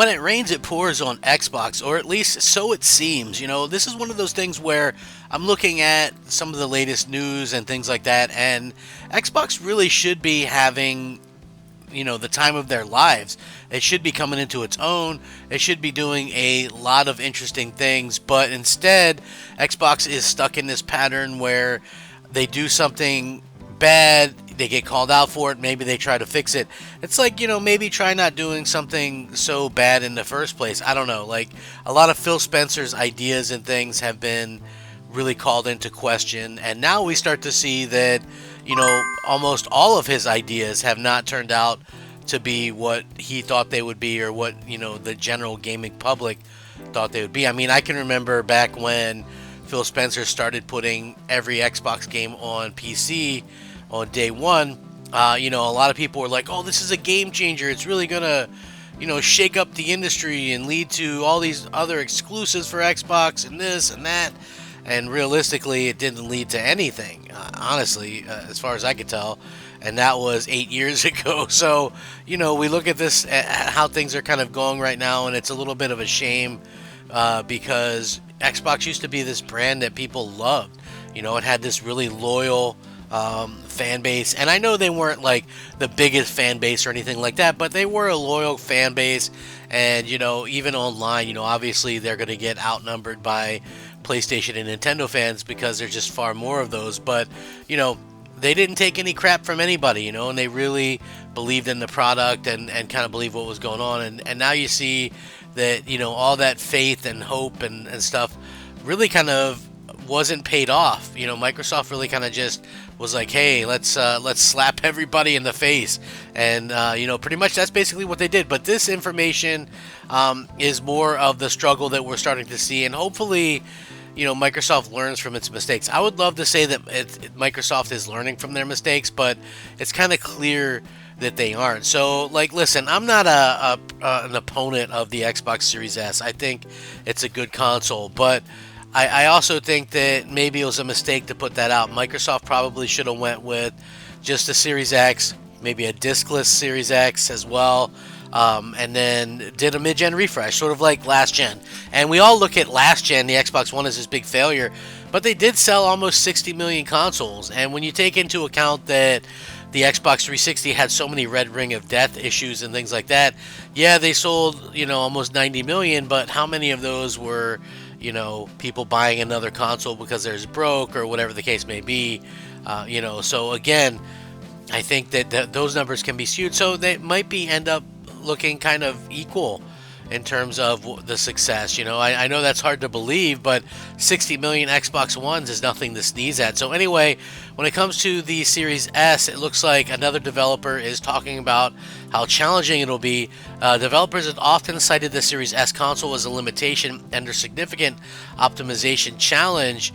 when it rains, it pours on Xbox, or at least so it seems. This is one of those things where I'm looking at some of the latest news and things like that, and Xbox really should be having the time of their lives. It should be coming into its own. It should be doing a lot of interesting things, but instead, Xbox is stuck in this pattern where they do something bad, they get called out for it, maybe they try to fix it. It's like, maybe try not doing something so bad in the first place. I don't know. Like, a lot of Phil Spencer's ideas and things have been really called into question, and now we start to see that almost all of his ideas have not turned out to be what he thought they would be, or what the general gaming public thought they would be. I mean, I can remember back when Phil Spencer started putting every Xbox game on PC on day one. A lot of people were like, "Oh, this is a game changer. It's really gonna, shake up the industry and lead to all these other exclusives for Xbox and this and that." And realistically, it didn't lead to anything, honestly, as far as I could tell. And that was 8 years ago. So, we look at this, at how things are kind of going right now, and it's a little bit of a shame because Xbox used to be this brand that people loved. It had this really loyal fan base. And I know they weren't like the biggest fan base or anything like that, but they were a loyal fan base. And, even online, obviously they're going to get outnumbered by PlayStation and Nintendo fans because there's just far more of those. But, they didn't take any crap from anybody, and they really believed in the product and kind of believed what was going on. And now you see that, all that faith and hope and stuff really kind of wasn't paid off. Microsoft really kind of just was like, hey, let's slap everybody in the face. And, pretty much that's basically what they did. But this information is more of the struggle that we're starting to see. And hopefully, Microsoft learns from its mistakes. I would love to say that Microsoft is learning from their mistakes, but it's kind of clear that they aren't. So, listen, I'm not an opponent of the Xbox Series S. I think it's a good console, but I also think that maybe it was a mistake to put that out. Microsoft probably should have went with just a Series X, maybe a discless Series X as well. And then did a mid-gen refresh, sort of like last gen. And we all look at last gen, the Xbox One, as this big failure, but they did sell almost 60 million consoles. And when you take into account that the Xbox 360 had so many Red Ring of Death issues and things like that, yeah, they sold, almost 90 million, but how many of those were, people buying another console because theirs broke or whatever the case may be? So again, I think that those numbers can be skewed, so they might end up looking kind of equal in terms of the success. I know that's hard to believe, but 60 million Xbox Ones is nothing to sneeze at. So anyway, when it comes to the Series S, it looks like another developer is talking about how challenging it'll be. Developers have often cited the Series S console as a limitation under significant optimization challenge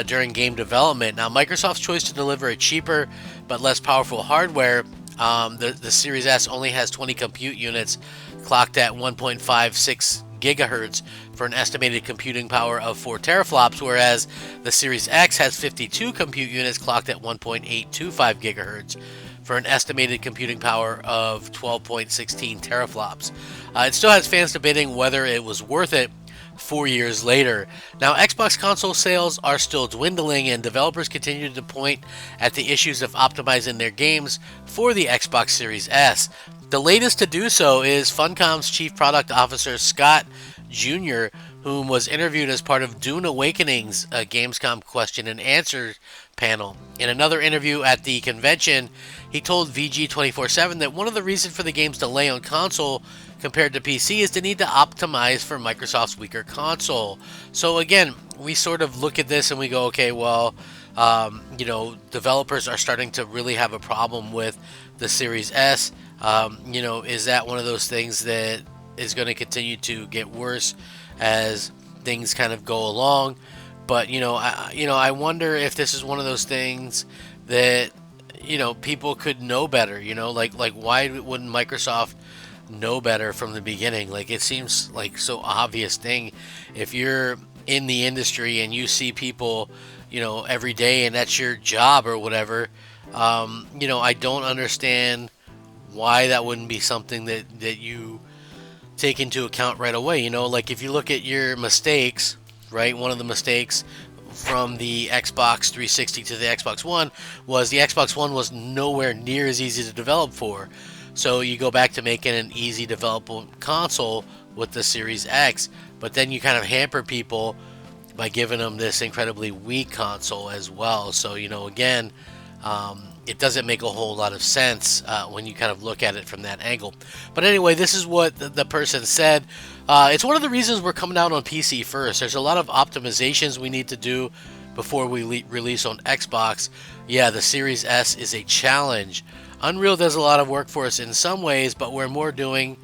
during game development. Now, Microsoft's choice to deliver a cheaper but less powerful hardware, the Series S only has 20 compute units clocked at 1.56 gigahertz for an estimated computing power of 4 teraflops, whereas the Series X has 52 compute units clocked at 1.825 gigahertz for an estimated computing power of 12.16 teraflops. It still has fans debating whether it was worth it 4 years later. Now, Xbox console sales are still dwindling, and developers continue to point at the issues of optimizing their games for the Xbox Series S. The latest to do so is Funcom's Chief Product Officer Scott Jr., whom was interviewed as part of Dune Awakening's Gamescom question and answer panel. In another interview at the convention, he told VG247 that one of the reasons for the game's delay on console compared to PC is the need to optimize for Microsoft's weaker console. So again, we sort of look at this and we go, okay, well, developers are starting to really have a problem with the Series S. Is that one of those things that is going to continue to get worse as things kind of go along? But I wonder if this is one of those things that people could know better. Like why wouldn't Microsoft know better from the beginning? Like, it seems like so obvious thing. If you're in the industry and you see people every day and that's your job or whatever, I don't understand why that wouldn't be something that you take into account right away. You know, like if you look at your mistakes, right? One of the mistakes from the Xbox 360 to the Xbox One was the Xbox One was nowhere near as easy to develop for. So you go back to making an easy developable console with the Series X, but then you kind of hamper people by giving them this incredibly weak console as well. So, you know, again, it doesn't make a whole lot of sense when you kind of look at it from that angle. But anyway, this is what the person said. It's one of the reasons we're coming out on PC first. There's a lot of optimizations we need to do before we release on Xbox. Yeah, the Series S is a challenge. Unreal does a lot of work for us in some ways, but we're more doing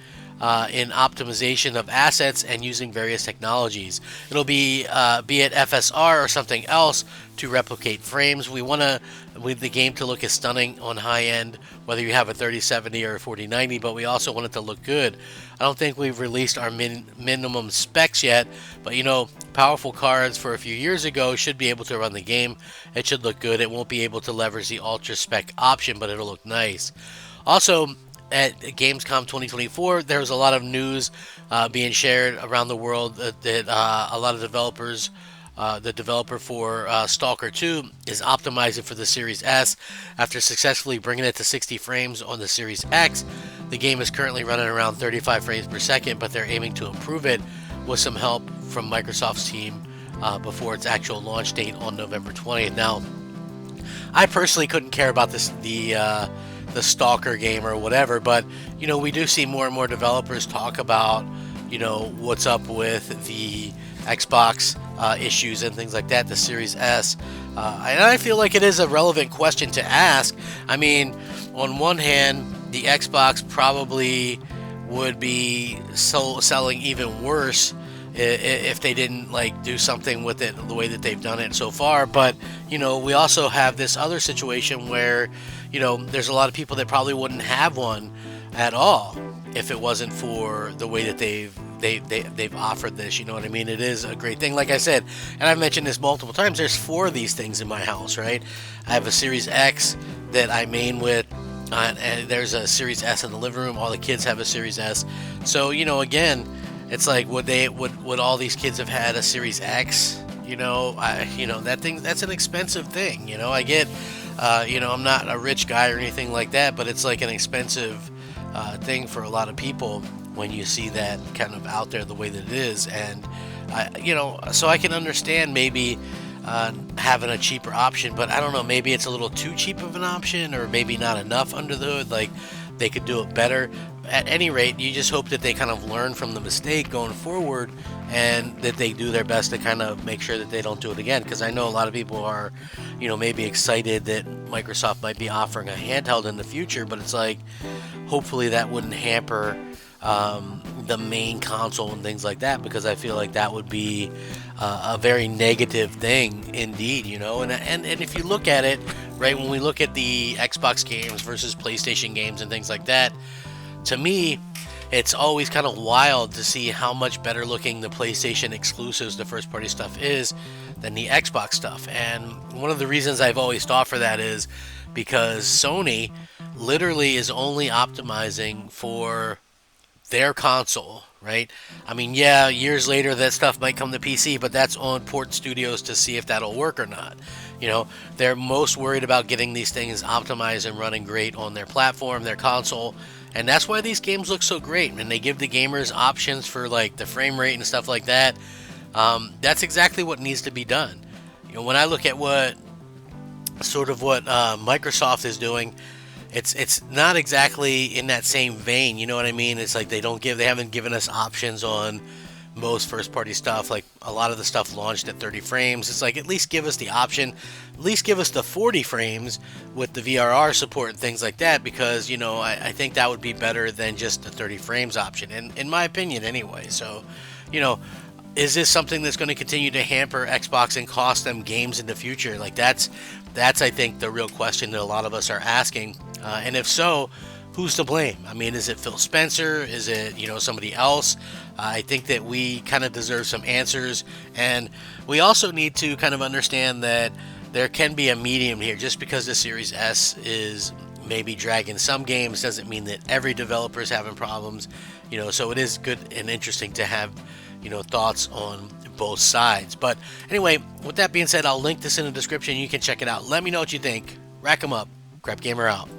in optimization of assets and using various technologies. It'll be it FSR or something else to replicate frames. We want the game to look as stunning on high end, whether you have a 3070 or a 4090, but we also want it to look good. I don't think we've released our minimum specs yet, but you know, powerful cards for a few years ago should be able to run the game. It should look good. It won't be able to leverage the ultra spec option, but it'll look nice. Also, at Gamescom 2024, there was a lot of news being shared around the world that a lot of developers, the developer for Stalker 2 is optimizing for the Series S after successfully bringing it to 60 frames on the Series X. The game is currently running around 35 frames per second, but they're aiming to improve it with some help from Microsoft's team before its actual launch date on November 20th. Now, I personally couldn't care about the Stalker game or whatever, but you know, we do see more and more developers talk about, you know, what's up with the Xbox issues and things like that, the Series S, and I feel like it is a relevant question to ask. I mean, on one hand, the Xbox probably would be selling even worse if they didn't like do something with it the way that they've done it so far. But you know, we also have this other situation where, you know, there's a lot of people that probably wouldn't have one at all if it wasn't for the way that they've offered this. You know what I mean? It is a great thing. Like I said, and I've mentioned this multiple times, there's 4 of these things in my house, right? I have a Series X that I main with, and there's a Series S in the living room. All the kids have a Series S. So, you know, again, it's like, would all these kids have had a Series X? You know, that's an expensive thing. You know, I get, you know, I'm not a rich guy or anything like that, but it's like an expensive thing for a lot of people when you see that kind of out there the way that it is. And you know, so I can understand maybe having a cheaper option, but I don't know, maybe it's a little too cheap of an option, or maybe not enough under the hood. Like, they could do it better. At any rate, you just hope that they kind of learn from the mistake going forward, and that they do their best to kind of make sure that they don't do it again. Because I know a lot of people are, you know, maybe excited that Microsoft might be offering a handheld in the future, but it's like, hopefully that wouldn't hamper the main console and things like that, because I feel like that would be a very negative thing indeed, you know. And if you look at it, right, when we look at the Xbox games versus PlayStation games and things like that, to me, it's always kind of wild to see how much better looking the PlayStation exclusives, the first party stuff, is than the Xbox stuff. And one of the reasons I've always thought for that is because Sony literally is only optimizing for their console, right? I mean, yeah, years later that stuff might come to PC, but that's on port studios to see if that'll work or not. You know, they're most worried about getting these things optimized and running great on their platform, their console. And that's why these games look so great, and they give the gamers options for like the frame rate and stuff like that. That's exactly what needs to be done. You know, when I look at what Microsoft is doing, it's not exactly in that same vein. You know what I mean? It's like they haven't given us options on most first party stuff. Like, a lot of the stuff launched at 30 frames. It's like, at least give us the option, at least give us the 40 frames with the VRR support and things like that, because, you know, I think that would be better than just the 30 frames option, in my opinion anyway. So, you know, is this something that's going to continue to hamper Xbox and cost them games in the future? Like, that's I think the real question that a lot of us are asking. And if so, who's to blame? I mean, is it Phil Spencer? Is it, you know, somebody else? I think that we kind of deserve some answers, and we also need to kind of understand that there can be a medium here. Just because the Series S is maybe dragging some games doesn't mean that every developer is having problems. So it is good and interesting to have, thoughts on both sides. But anyway, with that being said, I'll link this in the description. You can check it out. Let me know what you think. Rack 'em up. Crap Gamer out.